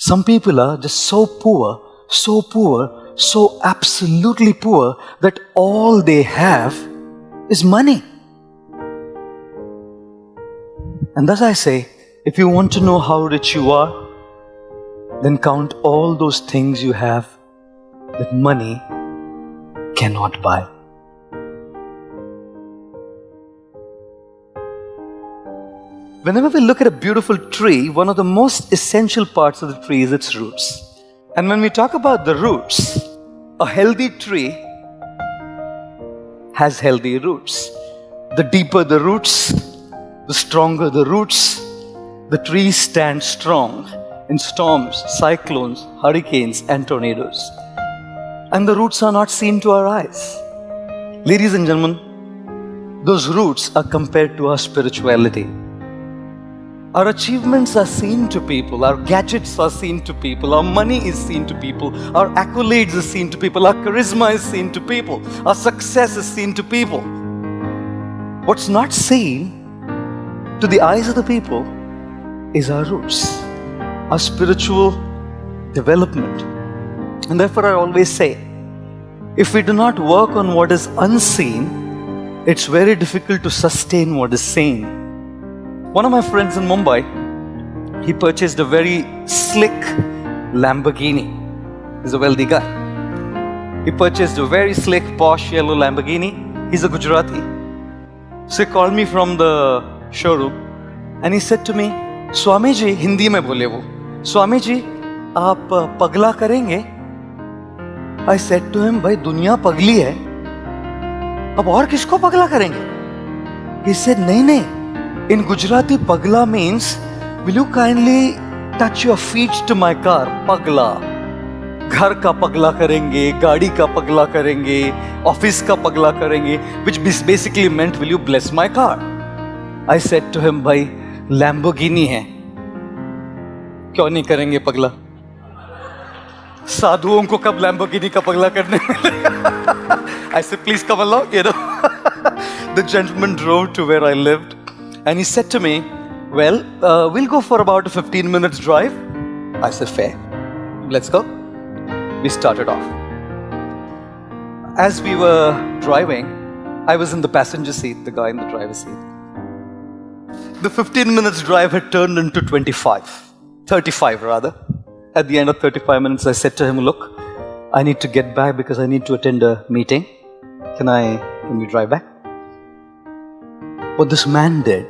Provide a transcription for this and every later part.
Some people are just so poor, so absolutely poor that all they have is money. And thus I say, if you want to know how rich you are, then count all those things you have that money cannot buy. Whenever we look at a beautiful tree, one of the most essential parts of the tree is its roots. And when we talk about the roots, a healthy tree has healthy roots. The deeper the roots, the stronger the roots, the trees stand strong in storms, cyclones, hurricanes, and tornadoes. And the roots are not seen to our eyes. Ladies and gentlemen, those roots are compared to our spirituality. Our achievements are seen to people, our gadgets are seen to people, our money is seen to people, our accolades are seen to people, our charisma is seen to people, our success is seen to people. What's not seen to the eyes of the people is our roots, our spiritual development. And therefore I always say, if we do not work on what is unseen, it's very difficult to sustain what is seen. One of my friends in Mumbai, he purchased a very slick Lamborghini. He's a wealthy guy. He purchased a very slick, posh yellow Lamborghini. He's a Gujarati. So he called me from the showroom and he said to me, Swami ji, Hindi mein bole wo, Swami ji, aap pagla karenge? I said to him, bhai, duniya pagli hai. Ab aur kisko pagla karenge? He said, nahi. In Gujarati, pagla means, will you kindly touch your feet to my car? Pagla. Ghar ka pagla karenge, gaadi ka pagla karenge, office ka pagla karenge, which basically meant, will you bless my car? I said to him, bhai, Lamborghini hai. Kyun nahi karenge pagla? साधुओं को कब Lamborghini का पगला करने मिलेगा? I said, please come along, you know. The gentleman drove to where I lived and he said to me, well, we'll go for about a 15 minutes drive. I said, fair. Let's go. We started off. As we were driving, I was in the passenger seat, the guy in the driver's seat. The 15 minutes drive had turned into 35 rather. At the end of 35 minutes, I said to him, look, I need to get back because I need to attend a meeting. Can we drive back? What this man did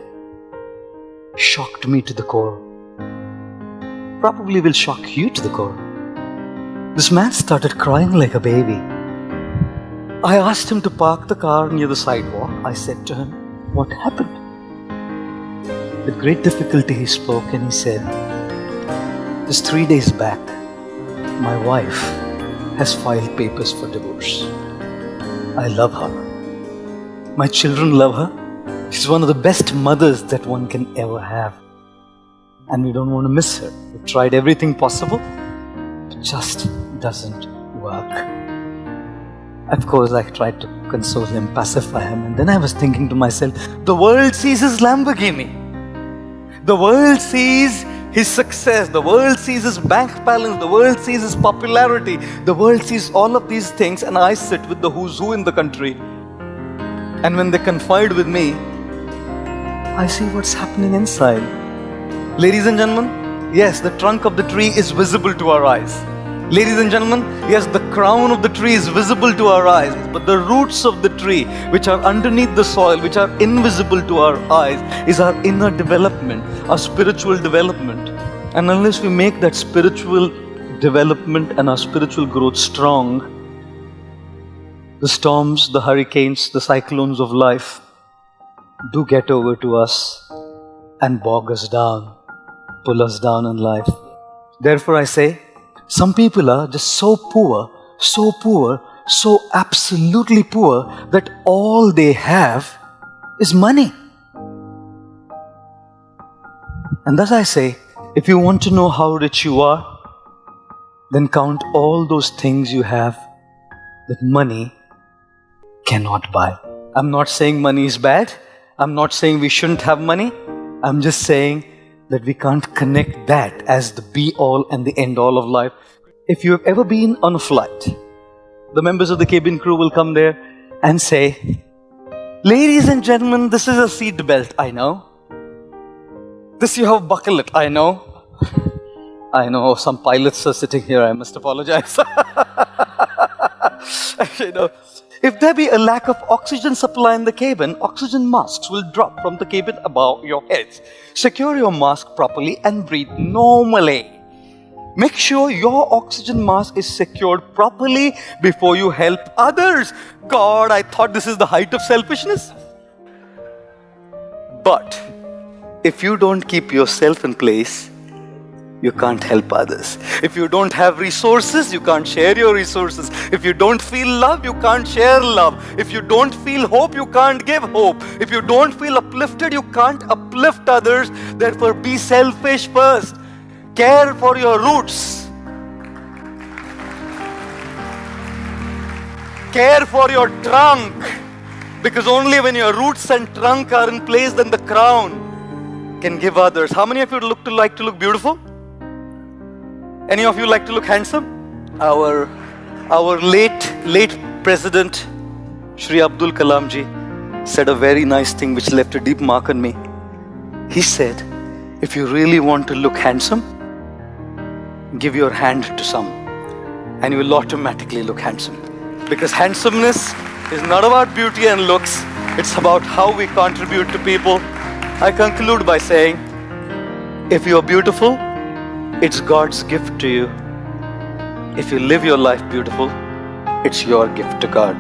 shocked me to the core. Probably will shock you to the core. This man started crying like a baby. I asked him to park the car near the sidewalk. I said to him, what happened? With great difficulty he spoke and he said, just 3 days back, my wife has filed papers for divorce. I love her. My children love her. She's one of the best mothers that one can ever have. And we don't want to miss her. We've tried everything possible. It just doesn't work. Of course, I tried to console him, pacify him. And then I was thinking to myself, the world sees his Lamborghini. The world sees his success, the world sees his bank balance, the world sees his popularity, the world sees all of these things, and I sit with the who's who in the country. And when they confide with me, I see what's happening inside. Ladies and gentlemen, yes, the trunk of the tree is visible to our eyes. Ladies and gentlemen, yes, the crown of the tree is visible to our eyes, but the roots of the tree, which are underneath the soil, which are invisible to our eyes, is our inner development, our spiritual development. And unless we make that spiritual development and our spiritual growth strong, the storms, the hurricanes, the cyclones of life do get over to us and bog us down, pull us down in life. Therefore I say, some people are just so poor, so absolutely poor that all they have is money. And thus I say, if you want to know how rich you are, then count all those things you have that money cannot buy. I'm not saying money is bad. I'm not saying we shouldn't have money. I'm just saying that we can't connect that as the be-all and the end-all of life. If you have ever been on a flight, the members of the cabin crew will come there and say, "Ladies and gentlemen, this is a seat belt, I know. This you have buckle it, I know." I know some pilots are sitting here, I must apologize. If there be a lack of oxygen supply in the cabin, oxygen masks will drop from the cabin above your heads. Secure your mask properly and breathe normally. Make sure your oxygen mask is secured properly before you help others. God, I thought this is the height of selfishness. But if you don't keep yourself in place, you can't help others. If you don't have resources, you can't share your resources. If you don't feel love, you can't share love. If you don't feel hope, you can't give hope. If you don't feel uplifted, you can't uplift others. Therefore, be selfish first. Care for your roots. Care for your trunk. Because only when your roots and trunk are in place, then the crown can give others. How many of you like to look beautiful? Any of you like to look handsome? Our late President Shri Abdul Kalam ji said a very nice thing which left a deep mark on me. He said, if you really want to look handsome, give your hand to some and you will automatically look handsome. Because handsomeness is not about beauty and looks, it's about how we contribute to people. I conclude by saying, if you are beautiful, it's God's gift to you. If you live your life beautiful, it's your gift to God.